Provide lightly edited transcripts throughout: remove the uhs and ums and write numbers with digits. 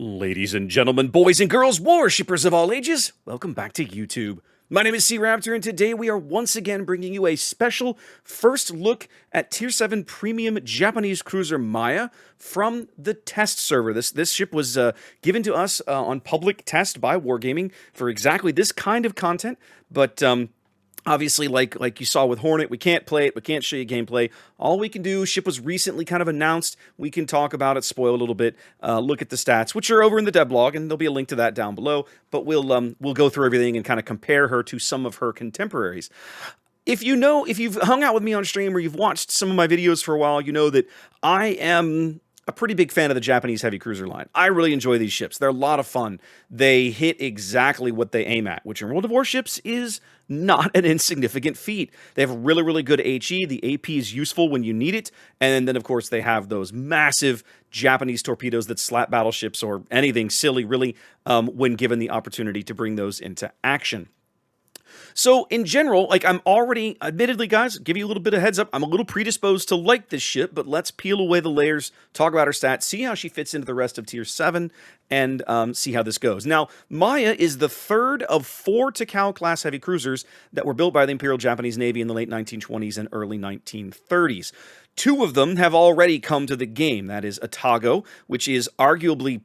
Ladies and gentlemen, boys and girls, warshippers of all ages, welcome back to YouTube. My name is SeaRaptor, and today we are once again bringing you a special first look at Tier 7 Premium Japanese cruiser Maya from the test server. This ship was given to us on public test by Wargaming for exactly this kind of content, but obviously, like you saw with Hornet, we can't play it, we can't show you gameplay. All we can do, ship was recently kind of announced, we can talk about it, spoil a little bit, look at the stats, which are over in the devlog, and there'll be a link to that down below, but we'll go through everything and kind of compare her to some of her contemporaries. If you've hung out with me on stream or you've watched some of my videos for a while, you know that I am a pretty big fan of the Japanese heavy cruiser line. I really enjoy these ships. They're a lot of fun. They hit exactly what they aim at, which in World of Warships is not an insignificant feat. They have really, really good HE. The AP is useful when you need it. And then, of course, they have those massive Japanese torpedoes that slap battleships or anything silly, really, when given the opportunity to bring those into action. So, in general, like, I'm already, admittedly, guys, give you a little bit of heads up, I'm a little predisposed to like this ship, but let's peel away the layers, talk about her stats, see how she fits into the rest of Tier 7, and see how this goes. Now, Maya is the third of 4 Takao-class heavy cruisers that were built by the Imperial Japanese Navy in the late 1920s and early 1930s. 2 of them have already come to the game. That is Atago, which is arguably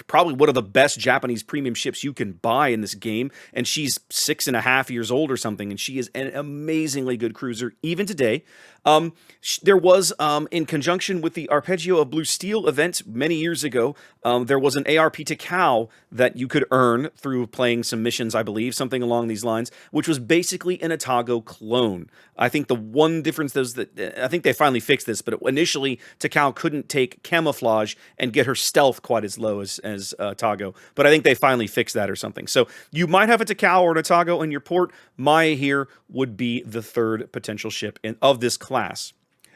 probably one of the best Japanese premium ships you can buy in this game, and she's 6.5 years old or something, and she is an amazingly good cruiser even today. There was, in conjunction with the Arpeggio of Blue Steel event many years ago, there was an ARP Takao that you could earn through playing some missions, I believe, something along these lines, which was basically an Atago clone. I think the one difference is that, I think they finally fixed this, but initially Takao couldn't take camouflage and get her stealth quite as low as Atago, but I think they finally fixed that or something. So you might have a Takao or an Atago in your port. Maya here would be the third potential ship of this class.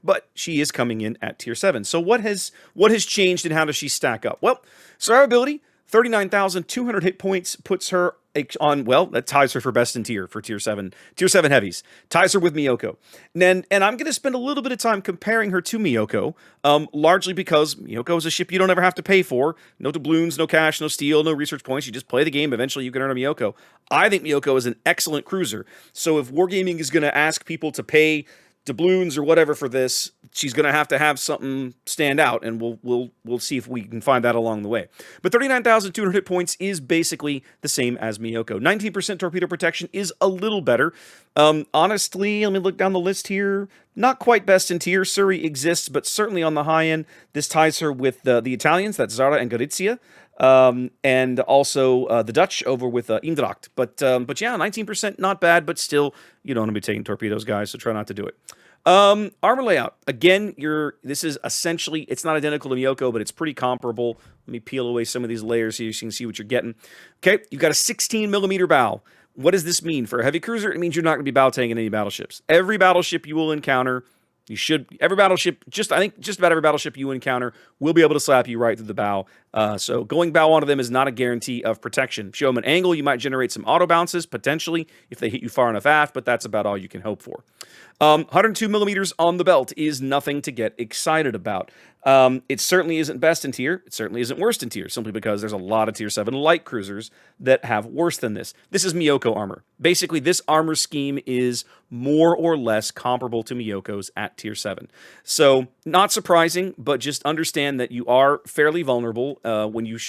But she is coming in at Tier 7. So what has changed and how does she stack up? Well, survivability, 39,200 hit points puts her on, well, that ties her for best in tier for Tier 7 heavies. Ties her with Myoko. And I'm going to spend a little bit of time comparing her to Myoko, largely because Myoko is a ship you don't ever have to pay for. No doubloons, no cash, no steel, no research points. You just play the game. Eventually you can earn a Myoko. I think Myoko is an excellent cruiser. So if Wargaming is going to ask people to pay doubloons or whatever for this, she's going to have something stand out, and we'll see if we can find that along the way. But 39,200 hit points is basically the same as Myoko. 19% torpedo protection is a little better. Honestly, let me look down the list here. Not quite best in tier. Surrey exists, but certainly on the high end. This ties her with the Italians, that's Zara and Gorizia. And also the Dutch over with Indracht. But yeah, 19% not bad, but still, you don't want to be taking torpedoes, guys, so try not to do it. Armor layout. Again, this is essentially, it's not identical to Myoko, but it's pretty comparable. Let me peel away some of these layers here so you can see what you're getting. Okay, you've got a 16mm bow. What does this mean? For a heavy cruiser, it means you're not going to be bow tanking any battleships. Every battleship you will encounter, every battleship, I think just about every battleship you encounter will be able to slap you right through the bow. So going bow onto them is not a guarantee of protection. Show them an angle, you might generate some auto bounces, potentially, if they hit you far enough aft, but that's about all you can hope for. 102mm on the belt is nothing to get excited about. It certainly isn't best in tier. It certainly isn't worst in tier, simply because there's a lot of Tier 7 light cruisers that have worse than this. This is Myoko armor. Basically, this armor scheme is more or less comparable to Myoko's at Tier 7. So, not surprising, but just understand that you are fairly vulnerable when you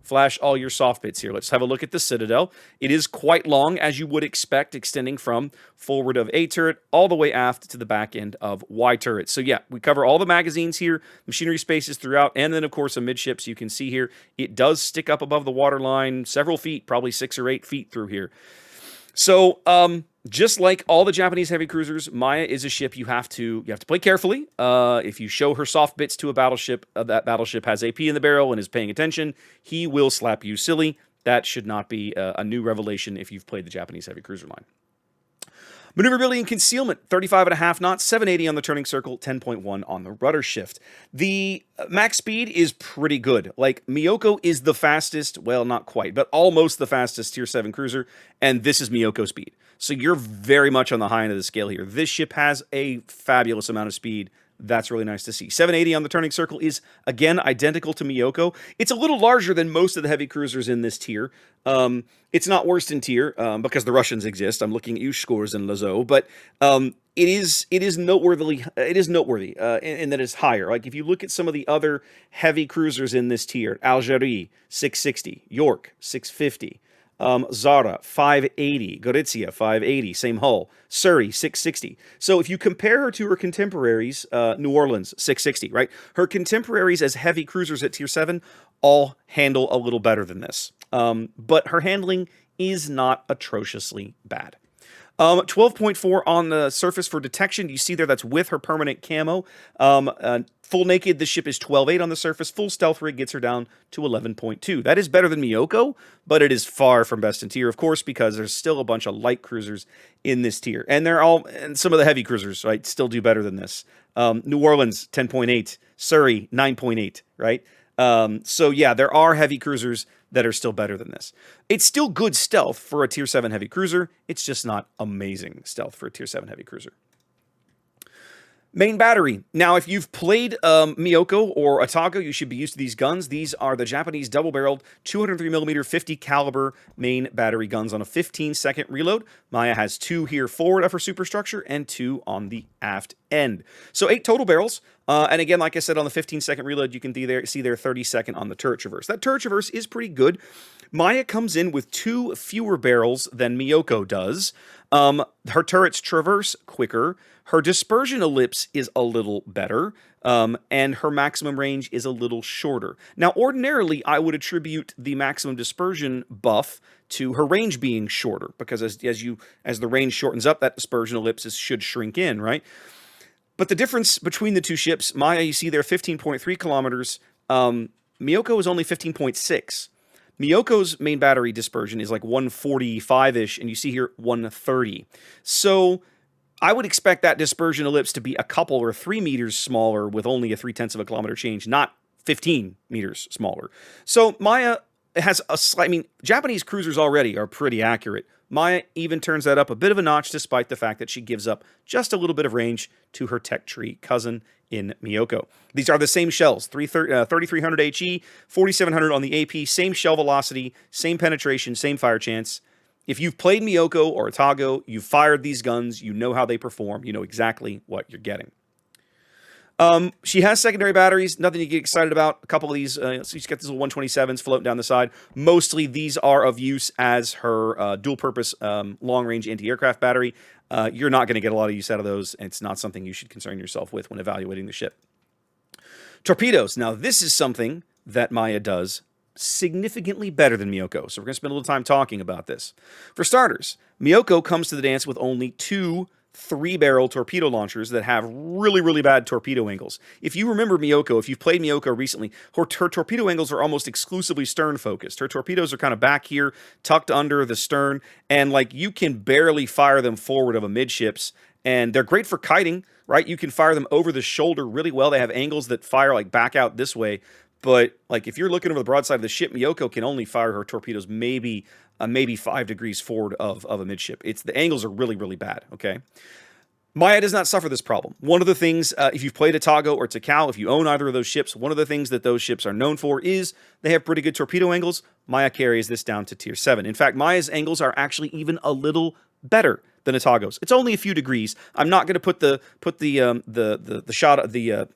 flash all your soft bits here. Let's have a look at the Citadel. It is quite long, as you would expect, extending from forward of A turret all the way aft to the back end of Y turret. So yeah, we cover all the magazines here, machinery spaces throughout, and then of course amidships. You can see here, it does stick up above the waterline several feet, probably 6 or 8 feet through here. So, just like all the Japanese heavy cruisers, Maya is a ship you have to play carefully. If you show her soft bits to a battleship, that battleship has AP in the barrel and is paying attention, he will slap you silly. That should not be a new revelation if you've played the Japanese heavy cruiser line. Maneuverability and concealment, 35.5 knots, 780 on the turning circle, 10.1 on the rudder shift. The max speed is pretty good. Like, Myoko is the fastest, well, not quite, but almost the fastest Tier 7 cruiser, and this is Myoko speed. So you're very much on the high end of the scale here. This ship has a fabulous amount of speed. That's really nice to see. 780 on the turning circle is, again, identical to Myoko. It's a little larger than most of the heavy cruisers in this tier. It's not worst in tier because the Russians exist. I'm looking at you, Scores and Lazo, but it is noteworthy in that it's higher. Like if you look at some of the other heavy cruisers in this tier, Algerie 660, York 650. Zara 580, Gorizia 580, same hull, Surrey 660. So if you compare her to her contemporaries, New Orleans 660, right? Her contemporaries as heavy cruisers at Tier 7 all handle a little better than this. But her handling is not atrociously bad. 12.4 on the surface for detection. You see there that's with her permanent camo. Full naked, the ship is 12.8 on the surface. Full stealth rig gets her down to 11.2. That is better than Myoko, but it is far from best in tier, of course, because there's still a bunch of light cruisers in this tier. And some of the heavy cruisers, right, still do better than this. New Orleans, 10.8. Surrey, 9.8, right? So yeah, there are heavy cruisers that are still better than this. It's still good stealth for a Tier 7 heavy cruiser. It's just not amazing stealth for a Tier 7 heavy cruiser. Main battery. Now, if you've played Myoko or Atago, you should be used to these guns. These are the Japanese double-barreled 203mm 50 caliber main battery guns on a 15-second reload. Maya has 2 here forward of her superstructure and 2 on the aft end. So 8 total barrels. And again, like I said, on the 15-second reload, you can see there 30-second on the turret traverse. That turret traverse is pretty good. Maya comes in with 2 fewer barrels than Myoko does. Her turrets traverse quicker. Her dispersion ellipse is a little better. And her maximum range is a little shorter. Now, ordinarily, I would attribute the maximum dispersion buff to her range being shorter, because as the range shortens up, that dispersion ellipse should shrink in, right? But the difference between the two ships, Maya, you see there, 15.3 kilometers. Myoko is only 15.6. Miyoko's main battery dispersion is like 145-ish, and you see here 130. So I would expect that dispersion ellipse to be a couple or 3 meters smaller with only a 0.3 of a kilometer change, not 15 meters smaller. So Maya has a slight, Japanese cruisers already are pretty accurate. Maya even turns that up a bit of a notch, despite the fact that she gives up just a little bit of range to her tech tree cousin in Myoko. These are the same shells, 3300 HE, 4700 on the AP, same shell velocity, same penetration, same fire chance. If you've played Myoko or Atago, you've fired these guns, you know how they perform, you know exactly what you're getting. She has secondary batteries, nothing to get excited about. A couple of these, so she's got these little 127s floating down the side. Mostly these are of use as her dual-purpose long-range anti-aircraft battery. You're not going to get a lot of use out of those, and it's not something you should concern yourself with when evaluating the ship. Torpedoes. Now, this is something that Maya does significantly better than Myoko, so we're going to spend a little time talking about this. For starters, Myoko comes to the dance with only 2 3-barrel torpedo launchers that have really, really bad torpedo angles. If you remember Myoko, if you've played Myoko recently, her torpedo angles are almost exclusively stern-focused. Her torpedoes are kind of back here, tucked under the stern, and like you can barely fire them forward of amidships, and they're great for kiting, right? You can fire them over the shoulder really well. They have angles that fire like back out this way, but like if you're looking over the broadside of the ship, Myoko can only fire her torpedoes maybe 5 degrees forward of a midship. The angles are really, really bad, okay? Maya does not suffer this problem. One of the things, if you've played Atago or Takao, if you own either of those ships, one of the things that those ships are known for is they have pretty good torpedo angles. Maya carries this down to Tier 7. In fact, Maya's angles are actually even a little better than Atago's. It's only a few degrees. I'm not going to put the shot of the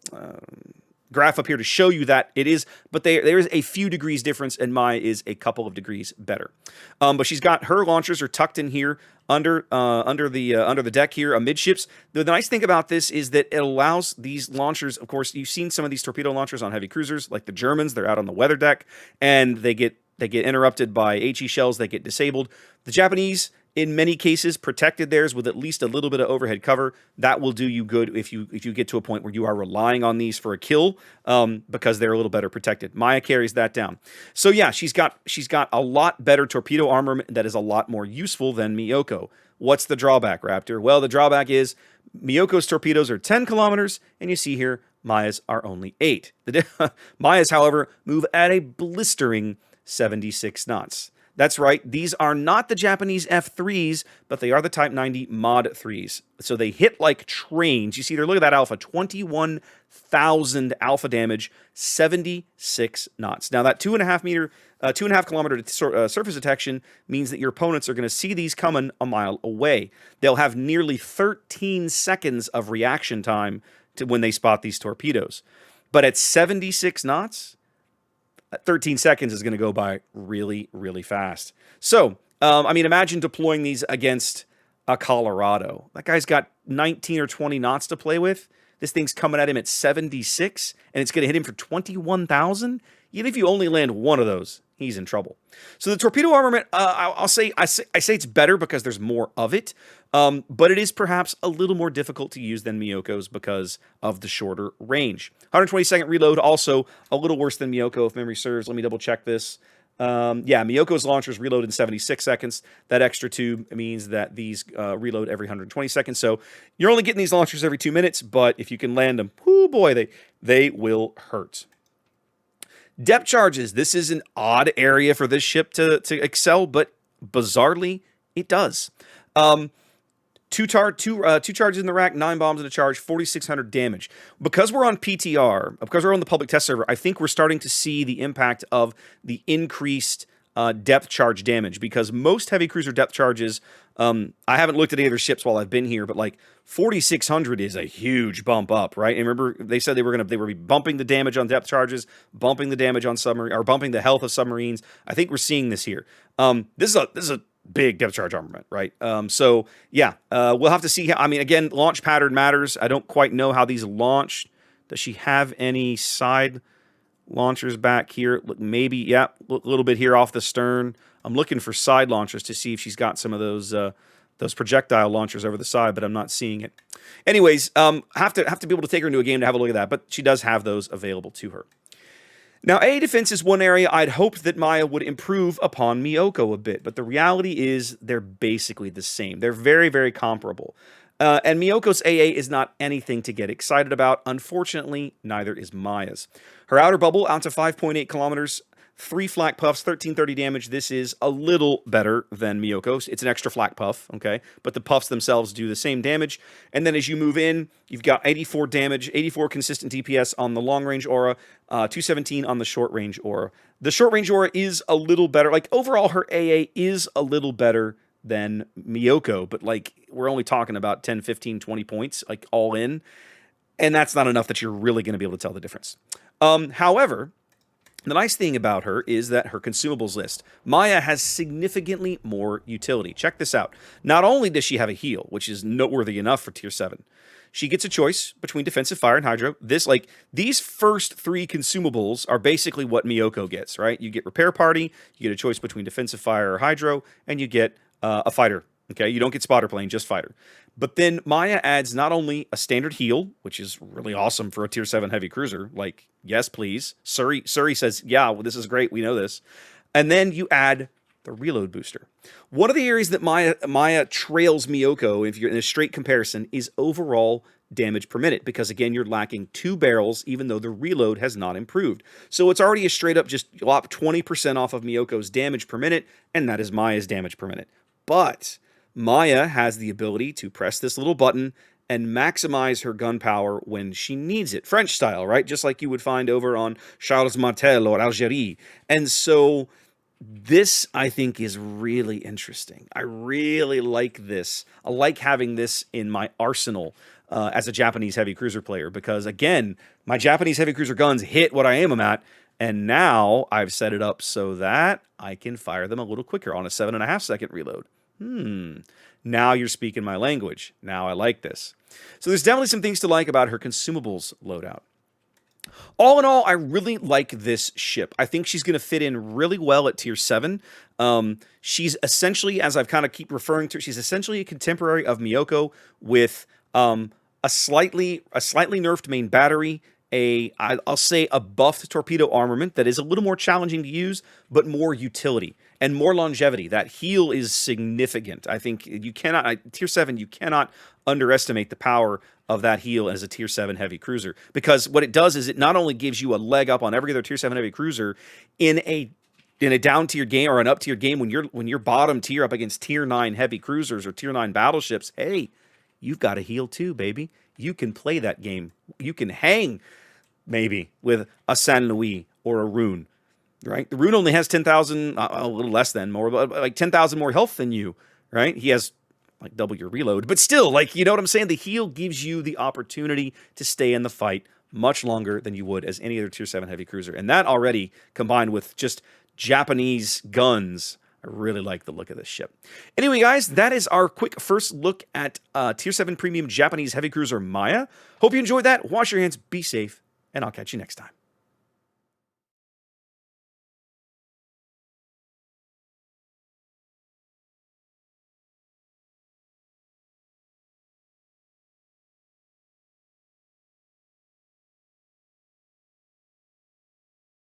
graph up here to show you that it is, but there is a few degrees difference, and Maya is a couple of degrees better. But she's got her launchers are tucked in here under the deck here, amidships. The nice thing about this is that it allows these launchers. Of course, you've seen some of these torpedo launchers on heavy cruisers, like the Germans. They're out on the weather deck, and they get interrupted by HE shells. They get disabled. The Japanese, in many cases, protected theirs with at least a little bit of overhead cover. That will do you good if you get to a point where you are relying on these for a kill, because they're a little better protected. Maya carries that down. So yeah, she's got a lot better torpedo armor that is a lot more useful than Myoko. What's the drawback, Raptor? Well, the drawback is Miyoko's torpedoes are 10 kilometers, and you see here Maya's are only 8. Maya's, however, move at a blistering 76 knots. That's right. These are not the Japanese F3s, but they are the Type 90 Mod 3s. So they hit like trains. You see there, look at that alpha, 21,000 alpha damage, 76 knots. Now that 2.5 kilometer surface detection means that your opponents are going to see these coming a mile away. They'll have nearly 13 seconds of reaction time to when they spot these torpedoes. But at 76 knots, 13 seconds is going to go by really, really fast. So, I mean, imagine deploying these against a Colorado. That guy's got 19 or 20 knots to play with. This thing's coming at him at 76, and it's going to hit him for 21,000. Even if you only land one of those, he's in trouble. So the torpedo armament, I say it's better because there's more of it, but it is perhaps a little more difficult to use than Miyoko's because of the shorter range. 120-second reload, also a little worse than Myoko, if memory serves. Let me double check this. Yeah, Miyoko's launchers reload in 76 seconds. That extra 2 means that these reload every 120 seconds. So you're only getting these launchers every 2 minutes, but if you can land them, whoo boy, they will hurt. Depth charges. This is an odd area for this ship to excel, but bizarrely, it does. Two charges in the rack, 9 bombs in a charge, 4,600 damage. Because we're on PTR, because we're on the public test server, I think we're starting to see the impact of the increased depth charge damage, because most heavy cruiser depth charges, I haven't looked at any other ships while I've been here, but like 4,600 is a huge bump up, right? And remember, they said they were bumping the damage on depth charges, bumping the damage on submarine, or bumping the health of submarines. I think we're seeing this here. This is a big depth charge armament, right? So yeah, we'll have to see how, I mean, again, launch pattern matters. I don't quite know how these launch. Does she have any side launchers back here? Look, maybe, yeah, a little bit here off the stern. I'm looking for side launchers to see if she's got some of those projectile launchers over the side, but I'm not seeing it. Anyways, have to be able to take her into a game to have a look at that, but she does have those available to her. Now, AA defense is one area I'd hoped that Maya would improve upon Myoko a bit, but the reality is they're basically the same. They're very, very comparable. And Miyoko's AA is not anything to get excited about. Unfortunately, neither is Maya's. Her outer bubble out to 5.8 kilometers, 3 flak puffs, 1330 damage. This is a little better than Miyoko's. It's an extra flak puff, okay? But the puffs themselves do the same damage. And then as you move in, you've got 84 damage, 84 consistent DPS on the long-range aura, 217 on the short-range aura. The short-range aura is a little better. Like, overall, her AA is a little better than Myoko, but, like, we're only talking about 10, 15, 20 points, like, all in. And that's not enough that you're really going to be able to tell the difference. However, the nice thing about her is that her consumables list. Maya has significantly more utility. Check this out. Not only does she have a heal, which is noteworthy enough for Tier 7, she gets a choice between defensive fire and hydro. These first 3 consumables are basically what Myoko gets, right? You get repair party, you get a choice between defensive fire or hydro, and you get a fighter. Okay, you don't get spotter plane, just fighter. But then Maya adds not only a standard heal, which is really awesome for a Tier 7 heavy cruiser, like, yes, please. Surrey says, yeah, well, this is great, we know this. And then you add the reload booster. One of the areas that Maya trails Myoko, if you're in a straight comparison, is overall damage per minute, because again, you're lacking 2 barrels, even though the reload has not improved. So it's already a straight up just lop 20% off of Miyoko's damage per minute, and that is Maya's damage per minute. But Maya has the ability to press this little button and maximize her gun power when she needs it. French style, right? Just like you would find over on Charles Martel or Algerie. And so this, I think, is really interesting. I really like this. I like having this in my arsenal as a Japanese heavy cruiser player, because, again, my Japanese heavy cruiser guns hit what I aim them at, and now I've set it up so that I can fire them a little quicker on a 7.5 second reload. Now you're speaking my language. Now I like this. So there's definitely some things to like about her consumables loadout. All in all, I really like this ship. I think she's going to fit in really well at Tier 7. She's essentially, as I've kind of keep referring to, she's essentially a contemporary of Myoko with a slightly nerfed main battery, I'll say a buffed torpedo armament that is a little more challenging to use, but more utility and more longevity. That heal is significant. I think you cannot, Tier 7, you cannot underestimate the power of that heal as a Tier 7 heavy cruiser, because what it does is it not only gives you a leg up on every other Tier 7 heavy cruiser in a in a down tier game or an up tier game, when you're bottom tier up against tier 9 heavy cruisers or tier 9 battleships, hey, you've got a heal too, baby. You can play that game. You can hang maybe with a San Luis or a Rune, right? The Rune only has 10,000, a little less than more, but like 10,000 more health than you, right? He has like double your reload, but still, like, you know what I'm saying? The heal gives you the opportunity to stay in the fight much longer than you would as any other tier 7 heavy cruiser. And that already, combined with just Japanese guns, I really like the look of this ship. Anyway, guys, that is our quick first look at Tier 7 Premium Japanese Heavy Cruiser Maya. Hope you enjoyed that. Wash your hands, be safe, and I'll catch you next time.